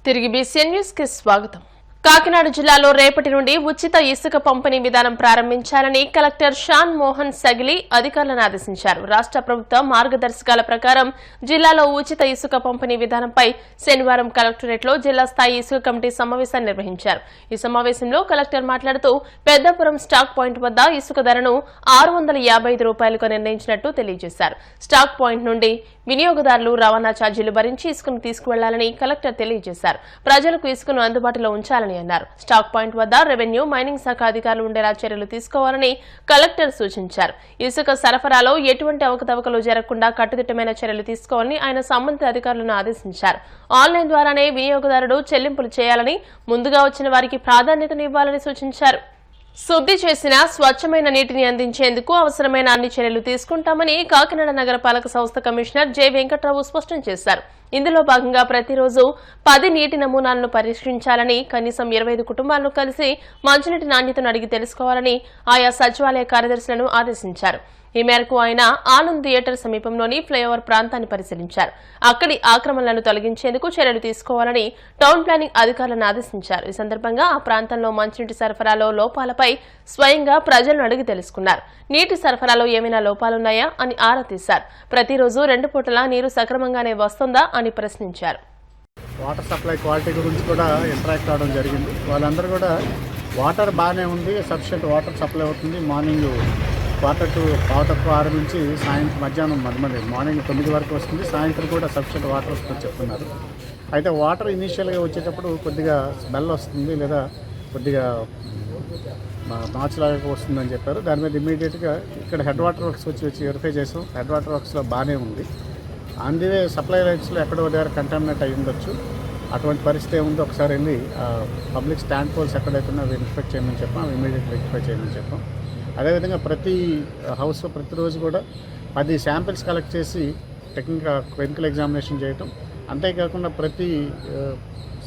తిరిగి BCN news కి స్వాగతం. కాకినాడ జిల్లాలో రేపటి నుండి ఉచిత ఇసుక పంపిణీ విధానం ప్రారంభించాలని కలెక్టర్ షాన్ మోహన్ సగిలి అధికారులను ఆదేశించారు. రాష్ట్ర ప్రభుత్వ మార్గదర్శకాల ప్రకారం జిల్లాలో ఉచిత ఇసుక పంపిణీ విధానంపై శనివారం కలెక్టరేట్లో జిల్లా స్థాయి ఇసుక కమిటీ సమావేశాన్ని నిర్వహించారు. ఈ సమావేశంలో కలెక్టర్ మాట్లాడుతూ పెద్దపురం స్టాక్ పాయింట్ వద్ద ఇసుక ధరను 655 రూపాయలుగా నిర్ణయించినట్టు తెలియజేశారు. స్టాక్ పాయింట్ నుండి వినియోగదారులు రవాణా ఛార్జీలు భరించి ఇసుకను తీసుకువెళ్లాలని కలెక్టర్ తెలియజేశారు. ప్రజలకు ఇసుకను అందుబాటులో ఉంచాలని అన్నారు. స్టాక్ పాయింట్ వద్ద రెవెన్యూ, మైనింగ్ శాఖ అధికారులు ఉండేలా చర్యలు తీసుకోవాలని కలెక్టర్ సూచించారు. ఇసుక సరఫరాలో ఎటువంటి అవకతవకలు జరగకుండా కట్టుదిట్టమైన చర్యలు తీసుకోవాలని ఆయన సంబంధిత అధికారులను ఆదేశించారు. ఆన్లైన్ ద్వారానే వినియోగదారుడు చెల్లింపులు చేయాలని, ముందుగా వచ్చిన వారికి ప్రాధాన్యతనివ్వాలని సూచించారు. శుద్ధి చేసిన స్వచ్ఛమైన నీటిని అందించేందుకు అవసరమైన అన్ని చర్యలు తీసుకుంటామని కాకినాడ నగరపాలక సంస్థ కమిషనర్ జె వెంకట్రావు స్పష్టం చేశారు. ఇందులో భాగంగా ప్రతిరోజు 10 నీటి నమూనాలను పరీక్షించాలని, కనీసం 25 కుటుంబాలను కలిసి మంచినీటి నాణ్యతను అడిగి తెలుసుకోవాలని ఆయా సచివాలయ కార్యదర్శులను ఆదేశించారు. ఈ మేరకు ఆయన ఆనంద్ థియేటర్ సమీపంలోని ఫ్లైఓవర్ ప్రాంతాన్ని పరిశీలించారు. అక్కడి ఆక్రమణలను తొలగించేందుకు చర్యలు తీసుకోవాలని టౌన్ ప్లానింగ్ అధికారులను ఆదేశించారు. ఈ సందర్భంగా ఆ ప్రాంతంలో మంచినీటి సరఫరాలో లోపాలపై స్వయంగా ప్రజలను అడిగి తెలుసుకున్నారు. నీటి సరఫరాలో ఏమైనా లోపాలున్నాయా అని ఆరా తీశారు. ప్రతిరోజు 2 పూటలా నీరు సక్రమంగానే వస్తుందా అని ప్రశ్నించారు. వాటర్ సప్లై క్వాలిటీ గురించి కూడా ఇంటరాక్ట్ అవడం జరిగింది. వాళ్ళందరూ కూడా వాటర్ బాగానే ఉంది, సఫిషియెంట్ వాటర్ సప్లై అవుతుంది. మార్నింగ్ 4:15 నుంచి సాయంత్రం మధ్యాహ్నం మార్నింగ్ 9 వరకు వస్తుంది. సాయంత్రం కూడా సఫిషియెంట్ వాటర్ వస్తుందని చెప్తున్నారు. అయితే వాటర్ ఇనీషియల్గా వచ్చేటప్పుడు కొద్దిగా స్మెల్ వస్తుంది, లేదా కొద్దిగా నాచులాగా వస్తుందని చెప్పారు. దాని మీద ఇమీడియట్గా ఇక్కడ హెడ్ వాటర్ వర్క్స్ వచ్చి వెరిఫై చేసాం. హెడ్ వాటర్ వర్క్స్లో బాగానే ఉంది. అందువే సప్లై లైన్స్లో ఎక్కడో దగ్గర కంటామినేట్ అయ్యి ఉండొచ్చు. అటువంటి పరిస్థితి ఏముందో ఒకసారి వెళ్ళి పబ్లిక్ స్టాండ్ పోల్స్ ఎక్కడైతే అవి ఇన్స్పెక్ట్ చేయమని చెప్పాం, అవి ఇమీడియట్గా వెరిఫై చేయమని చెప్పాం. అదేవిధంగా ప్రతి హౌస్లో ప్రతిరోజు కూడా 10 శాంపిల్స్ కలెక్ట్ చేసి క్లినికల్ ఎగ్జామినేషన్ చేయటం. అంతేకాకుండా ప్రతి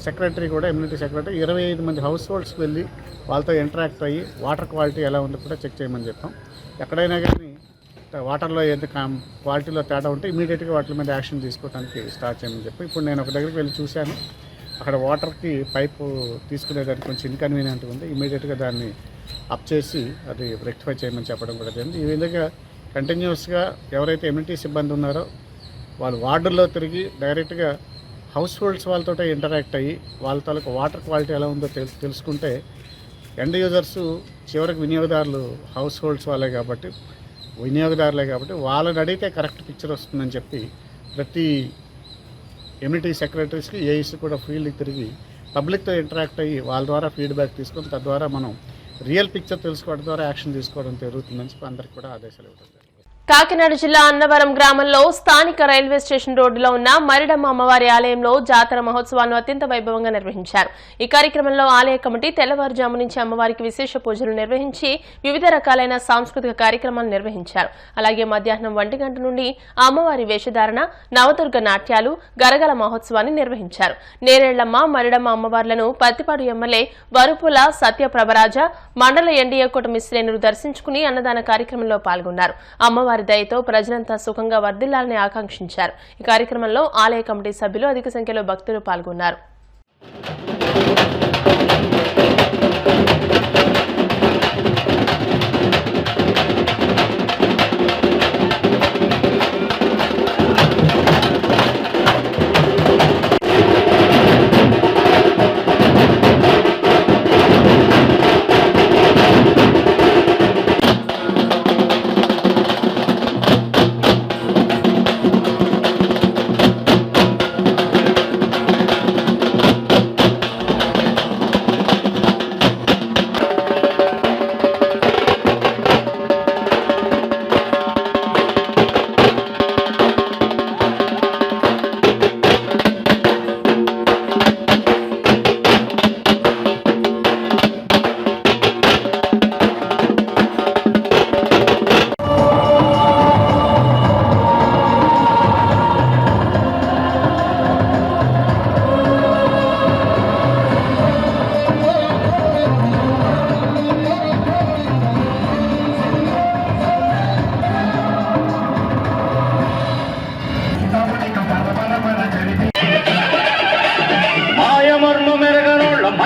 సెక్రటరీ కూడా, ఇమ్యూనిటీ సెక్రటరీ 25 మంది హౌస్ హోల్డ్స్కి వెళ్ళి వాళ్ళతో ఇంటరాక్ట్ అయ్యి వాటర్ క్వాలిటీ ఎలా ఉందో కూడా చెక్ చేయమని చెప్పాం. ఎక్కడైనా కానీ వాటర్లో ఏదైతే క్వాలిటీలో తేడా ఉంటే ఇమీడియట్గా వాటి మీద యాక్షన్ తీసుకోవడానికి స్టార్ట్ చేయమని చెప్పి, ఇప్పుడు నేను ఒక దగ్గరికి వెళ్ళి చూశాను. అక్కడ వాటర్కి పైపు తీసుకునేదానికి కొంచెం ఇన్కన్వీనియంట్గా ఉంది. ఇమీడియట్గా దాన్ని అప్ చేసి అది రెక్టిఫై చేయమని చెప్పడం కూడా జరిగింది. ఈ విధంగా కంటిన్యూస్గా ఎవరైతే ఇమ్యూనిటీ సిబ్బంది ఉన్నారో వాళ్ళు వార్డుల్లో తిరిగి డైరెక్ట్గా హౌస్ హోల్డ్స్ వాళ్ళతో ఇంటరాక్ట్ అయ్యి వాళ్ళ తాలూకు వాటర్ క్వాలిటీ ఎలా ఉందో తెలుసుకుంటే ఎండ్ యూజర్స్ చివరికి వినియోగదారులు హౌస్ హోల్డ్స్ వాళ్ళే కాబట్టి, వినియోగదారులే కాబట్టి వాళ్ళని అడిగితే కరెక్ట్ పిక్చర్ వస్తుందని చెప్పి ప్రతి ఇమ్యూనిటీ సెక్రటరీస్కి, ఏఈసీ కూడా ఫీల్డ్కి తిరిగి పబ్లిక్తో ఇంటరాక్ట్ అయ్యి వాళ్ళ ద్వారా ఫీడ్బ్యాక్ తీసుకొని తద్వారా మనం రియల్ పిక్చర్ తెలుసుకోవడం ద్వారా యాక్షన్ తీసుకోవడం జరుగుతుందని చెప్పి అందరికీ కూడా ఆదేశాలు ఇవ్వడం. కాకినాడ జిల్లా అన్నవరం గ్రామంలో స్థానిక రైల్వే స్టేషన్ రోడ్డులో ఉన్న మరిడమ్మ అమ్మవారి ఆలయంలో జాతర మహోత్సవాలను అత్యంత వైభవంగా నిర్వహించారు. ఈ కార్యక్రమంలో ఆలయ కమిటీ తెల్లవారుజాము నుంచి అమ్మవారికి విశేష పూజలు నిర్వహించి వివిధ రకాలైన సాంస్కృతిక కార్యక్రమాలు నిర్వహించారు. అలాగే మధ్యాహ్నం 1 గంట నుండి అమ్మవారి వేషధారణ, నవదుర్గ నాట్యాలు, గరగల మహోత్సవాన్ని నిర్వహించారు. నేరేళ్లమ్మ, మరిడమ్మ అమ్మవార్లను పత్తిపాడు ఎమ్మెల్యే వరుపుల సత్యప్రభరాజ, మండల ఎన్డీఏ కూటమి శ్రేణులు దర్శించుకుని అన్నదాన కార్యక్రమంలో పాల్గొన్నారు. అమ్మవారి దయతో ప్రజలంతా సుఖంగా వర్ధిల్లాలని ఆకాంక్షించారు. ఈ కార్యక్రమంలో ఆలయ కమిటీ సభ్యులు, అధిక సంఖ్యలో భక్తులు పాల్గొన్నారు.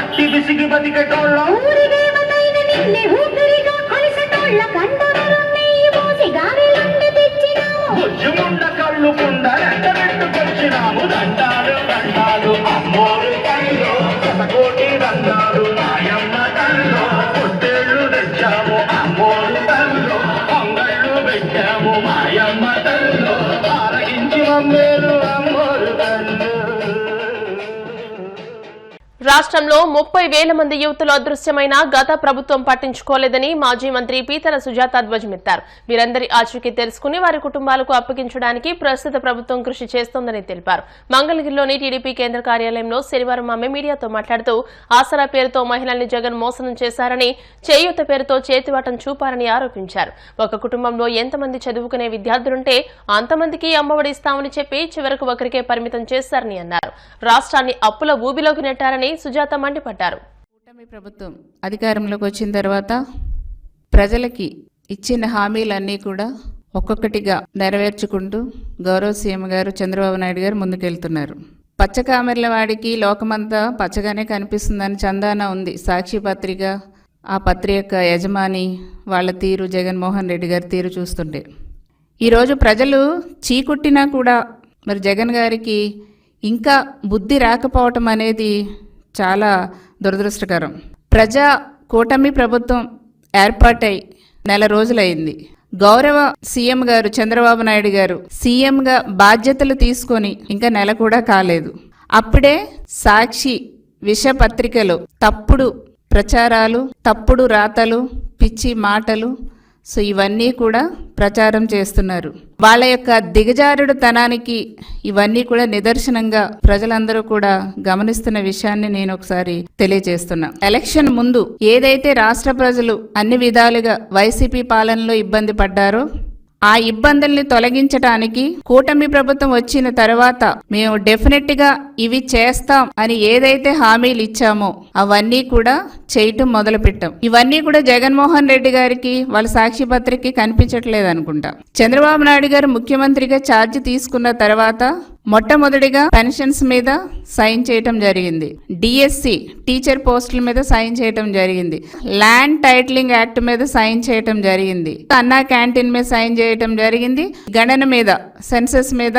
పట్టి విసిగి బతికెటోళ్ళ బుజ్జుముండ కళ్ళు కుండ ఎండబెట్టుకొచ్చినాము దండాలు దండాలు అమ్మోరు కళ్ళు శతకోటి దండాలు మాయమ్మ కళ్ళు పొట్టేళ్ళు తెచ్చాము అమ్మోరు కళ్ళు పొంగళ్ళు పెట్టాము మాయమ్మ కళ్ళు ఆరగించి మమ్మేలు అమ్మోరు కళ్ళు. రాష్ట్రంలో 30,000 మంది యువతులు అదృశ్యమైన గత ప్రభుత్వం పట్టించుకోలేదని మాజీ మంత్రి పీతల సుజాత ధ్వజమెత్తారు. వీరందరి ఆచూకీ తెలుసుకుని వారి కుటుంబాలకు అప్పగించడానికి ప్రస్తుత ప్రభుత్వం కృషి చేస్తోందని తెలిపారు. మంగళగిరిలోని టీడీపీ కేంద్ర కార్యాలయంలో శనివారం ఆమె మీడియాతో మాట్లాడుతూ ఆసరా పేరుతో మహిళల్ని జగన్ మోసం చేశారని, చేయూత పేరుతో చేతివాటం చూపారని ఆరోపించారు. ఒక కుటుంబంలో ఎంతమంది చదువుకునే విద్యార్థులుంటే అంతమందికి అమ్మఒడి ఇస్తామని చెప్పి చివరకు ఒకరికే పరిమితం చేశారని అన్నారు. రాష్ట్రాన్ని అప్పుల ఊబిలోకి నెట్టారని సుజాత మండిపడ్డారు. కూటమి ప్రభుత్వం అధికారంలోకి వచ్చిన తర్వాత ప్రజలకి ఇచ్చిన హామీలన్నీ కూడా ఒక్కొక్కటిగా నెరవేర్చుకుంటూ గౌరవ సీఎం గారు చంద్రబాబు నాయుడు గారు ముందుకెళ్తున్నారు. పచ్చకామెర్ల వాడికి లోకమంతా పచ్చగానే కనిపిస్తుందని చందాన ఉంది సాక్షి పత్రిక. ఆ పత్రిక యజమాని వాళ్ళ తీరు, జగన్మోహన్ రెడ్డి గారి తీరు చూస్తుంటే ఈరోజు ప్రజలు చీకుట్టినా కూడా మరి జగన్ గారికి ఇంకా బుద్ధి రాకపోవటం అనేది చాలా దురదృష్టకరం. ప్రజా కూటమి ప్రభుత్వం ఏర్పాటై నెల రోజులైంది. గౌరవ సీఎం గారు చంద్రబాబు నాయుడు గారు సీఎంగా బాధ్యతలు తీసుకొని ఇంకా నెల కూడా కాలేదు. అప్పుడే సాక్షి విషపత్రికలో తప్పుడు ప్రచారాలు, తప్పుడు రాతలు, పిచ్చి మాటలు, సో ఇవన్నీ కూడా ప్రచారం చేస్తున్నారు. వాళ్ళ యొక్క దిగజారుడుతనానికి ఇవన్నీ కూడా నిదర్శనంగా ప్రజలందరూ కూడా గమనిస్తున్న విషయాన్ని నేను ఒకసారి తెలియజేస్తున్నా. ఎలక్షన్ ముందు ఏదైతే రాష్ట్ర ప్రజలు అన్ని విధాలుగా వైసీపీ పాలనలో ఇబ్బంది పడ్డారో ఆ ఇబ్బందుల్ని తొలగించడానికి కూటమి ప్రభుత్వం వచ్చిన తర్వాత మేము డెఫినెట్ గా ఇవి చేస్తాం అని ఏదైతే హామీలు ఇచ్చామో అవన్నీ కూడా చేయటం మొదలు పెట్టాం. ఇవన్నీ కూడా జగన్మోహన్ రెడ్డి గారికి వాళ్ళ సాక్షి పత్రికకి కనిపించట్లేదు అనుకుంటా. చంద్రబాబు నాయుడు గారు ముఖ్యమంత్రిగా ఛార్జ్ తీసుకున్న తర్వాత మొట్టమొదటిగా పెన్షన్స్ మీద సైన్ చేయటం జరిగింది. డిఎస్సి టీచర్ పోస్టుల మీద సైన్ చేయటం జరిగింది. ల్యాండ్ టైటిలింగ్ యాక్ట్ మీద సైన్ చేయటం జరిగింది. అన్నా క్యాంటీన్ మీద సైన్ చేయటం జరిగింది. గణన మీద, సెన్సెస్ మీద,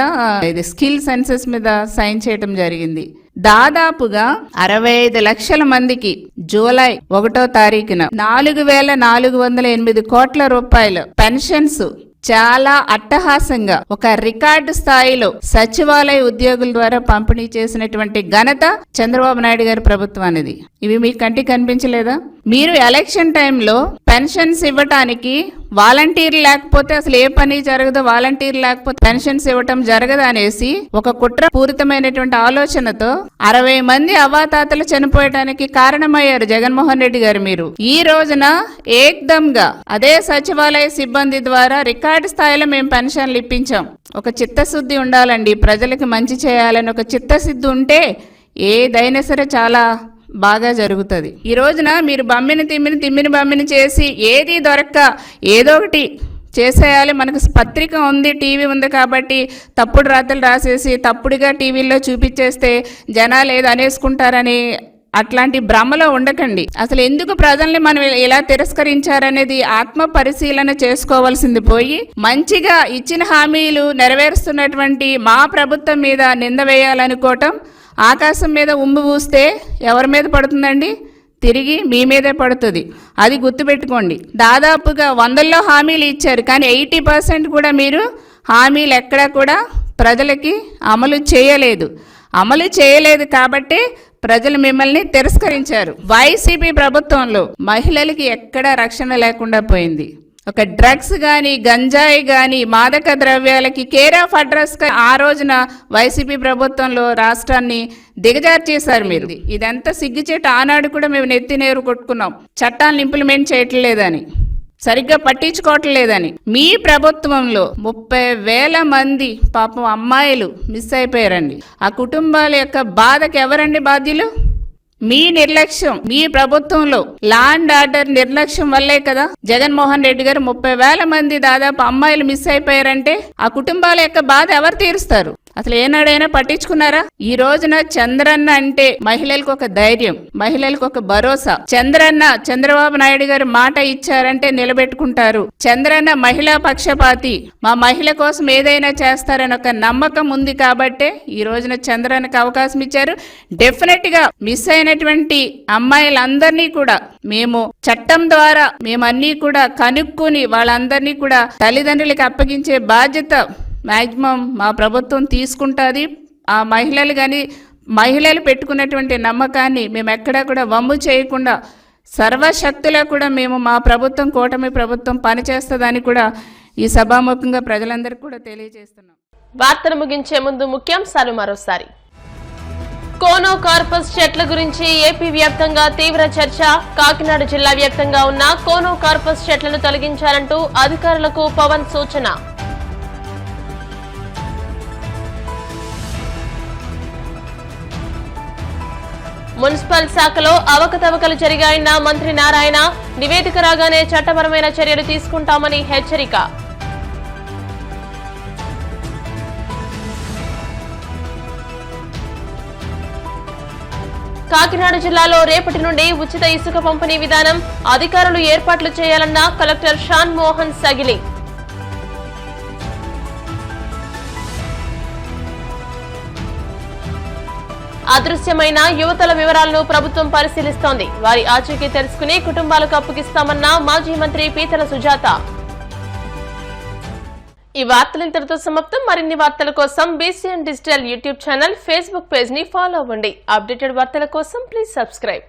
స్కిల్ సెన్సెస్ మీద సైన్ చేయటం జరిగింది. దాదాపుగా 65 లక్షల మందికి జూలై 1వ తారీఖున 4,408 కోట్ల రూపాయలు పెన్షన్స్ చాలా అట్టహాసంగా ఒక రికార్డు స్థాయిలో సచివాలయ ఉద్యోగుల ద్వారా పంపిణీ చేసినటువంటి ఘనత చంద్రబాబు నాయుడు గారి ప్రభుత్వం అనేది. ఇవి మీకు కంటికి కనిపించలేదా? మీరు ఎలక్షన్ టైంలో పెన్షన్స్ ఇవ్వటానికి వాలంటీర్లు లేకపోతే అసలు ఏ పని జరగదు, వాలంటీర్లు లేకపోతే పెన్షన్స్ ఇవ్వటం జరగదు అనేసి ఒక కుట్ర పూరితమైనటువంటి ఆలోచనతో 60 మంది అవాతాతలు చనిపోయడానికి కారణమయ్యారు జగన్మోహన్ రెడ్డి గారు. మీరు ఈ రోజున ఏకదంగా అదే సచివాలయ సిబ్బంది ద్వారా రికార్డు స్థాయిలో మేము పెన్షన్లు ఇప్పించాం. ఒక చిత్తశుద్ధి ఉండాలండి, ప్రజలకు మంచి చేయాలని ఒక చిత్తశుద్ధి ఉంటే ఏదైనా సరే చాలా బాగా జరుగుతుంది. ఈ రోజున మీరు తిమ్మిని బమ్మిని చేసి ఏది దొరక్క ఏదో ఒకటి చేసేయాలి, మనకు పత్రిక ఉంది, టీవీ ఉంది కాబట్టి తప్పుడు రాతలు రాసేసి తప్పుడుగా టీవీల్లో చూపించేస్తే జనాలు ఏదో అనేసుకుంటారని అట్లాంటి భ్రమలో ఉండకండి. అసలు ఎందుకు ప్రజల్ని మనం ఇలా తిరస్కరించారనేది ఆత్మ పరిశీలన చేసుకోవాల్సింది పోయి మంచిగా ఇచ్చిన హామీలు నెరవేరుస్తున్నటువంటి మా ప్రభుత్వం మీద నింద వేయాలనుకోవటం, ఆకాశం మీద ఉమ్ము పూస్తే ఎవరి మీద పడుతుందండి? తిరిగి మీ మీదే పడుతుంది. అది గుర్తుపెట్టుకోండి. దాదాపుగా 100లో హామీలు ఇచ్చారు, కానీ 80% కూడా మీరు హామీలు ఎక్కడా కూడా ప్రజలకి అమలు చేయలేదు కాబట్టి ప్రజలు మిమ్మల్ని తిరస్కరించారు. వైసీపీ ప్రభుత్వంలో మహిళలకి ఎక్కడా రక్షణ లేకుండా పోయింది. ఒక డ్రగ్స్ కానీ, గంజాయి కానీ, మాదక ద్రవ్యాలకి కేర్ ఆఫ్ అడ్రస్ ఆ రోజున వైసీపీ ప్రభుత్వంలో రాష్ట్రాన్ని దిగజారు చేశారు మీరు. ఇదంతా సిగ్గుచేటు. ఆనాడు కూడా మేము నెత్తినేరు కొట్టుకున్నాం, చట్టాలను ఇంప్లిమెంట్ చేయట్లేదని, సరిగ్గా పట్టించుకోవట్లేదని. మీ ప్రభుత్వంలో 30,000 మంది పాపం అమ్మాయిలు మిస్ అయిపోయారండి. ఆ కుటుంబాల యొక్క బాధకు ఎవరండి బాధ్యులు? మీ నిర్లక్ష్యం. మీ ప్రభుత్వంలో లా అండ్ ఆర్డర్ నిర్లక్ష్యం వల్లే కదా జగన్మోహన్ రెడ్డి గారు 30,000 మంది దాదాపు అమ్మాయిలు మిస్ అయిపోయారంటే ఆ కుటుంబాల యొక్క బాధ ఎవరు తీరుస్తారు? అసలు ఏనాడైనా పట్టించుకున్నారా? ఈ రోజున చంద్రన్న అంటే మహిళలకు ఒక ధైర్యం, మహిళలకు ఒక భరోసా. చంద్రబాబు నాయుడు గారు మాట ఇచ్చారంటే నిలబెట్టుకుంటారు. చంద్రన్న మహిళా పక్షపాతి, మా మహిళ కోసం ఏదైనా చేస్తారని ఒక నమ్మకం ఉంది కాబట్టే ఈ రోజున చంద్రన్నకు అవకాశం ఇచ్చారు. డెఫినెట్ గా మిస్ అయినటువంటి అమ్మాయిలందరినీ కూడా మేము చట్టం ద్వారా మేమన్నీ కూడా కనుక్కుని వాళ్ళందరినీ కూడా తల్లిదండ్రులకి అప్పగించే బాధ్యత మాక్సిమం మా ప్రభుత్వం తీసుకుంటుంది. ఆ మహిళలు కానీ మహిళలు పెట్టుకున్నటువంటి నమ్మకాన్ని మేము ఎక్కడా కూడా వమ్ము చేయకుండా సర్వశక్తులా కూడా మేము మా ప్రభుత్వం కూటమి ప్రభుత్వం పనిచేస్తుందని కూడా ఈ సభాముఖంగా ప్రజలందరికీ కూడా తెలియజేస్తున్నాం. వార్తలు ముగించే ముందు ముఖ్యాంశాలు మరోసారి. కోనో కార్పస్ చెట్ల గురించి ఏపీ వ్యాప్తంగా తీవ్ర చర్చ. కాకినాడ జిల్లా వ్యాప్తంగా ఉన్న కోనో కార్పస్ చెట్లను తొలగించాలంటూ అధికారులకు పవన్ సూచన. మున్సిపల్ శాఖలో అవకతవకలు జరిగాయన్న మంత్రి నారాయణ. నివేదిక రాగానే చట్టపరమైన చర్యలు తీసుకుంటామని హెచ్చరిక. కాకినాడ జిల్లాలో రేపటి నుండి ఉచిత ఇసుక పంపిణీ విధానం. అధికారులు ఏర్పాట్లు చేయాలన్న కలెక్టర్ షాన్ మోహన్ సగిలి. అదృశ్యమైన యువతల వివరాలను ప్రభుత్వం పరిశీలిస్తోంది. వారి ఆచూకీ తెలుసుకుని కుటుంబాలకు అప్పగిస్తామన్న మాజీ మంత్రి పీతల సుజాత. ఈ వార్తలు ఇంతటితో సమాప్తం. మరిన్ని వార్తల కోసం BCN digital YouTube channel, Facebook page ని ఫాలో అవ్వండి. అప్డేటెడ్ వార్తల కోసం ప్లీజ్ సబ్స్క్రైబ్.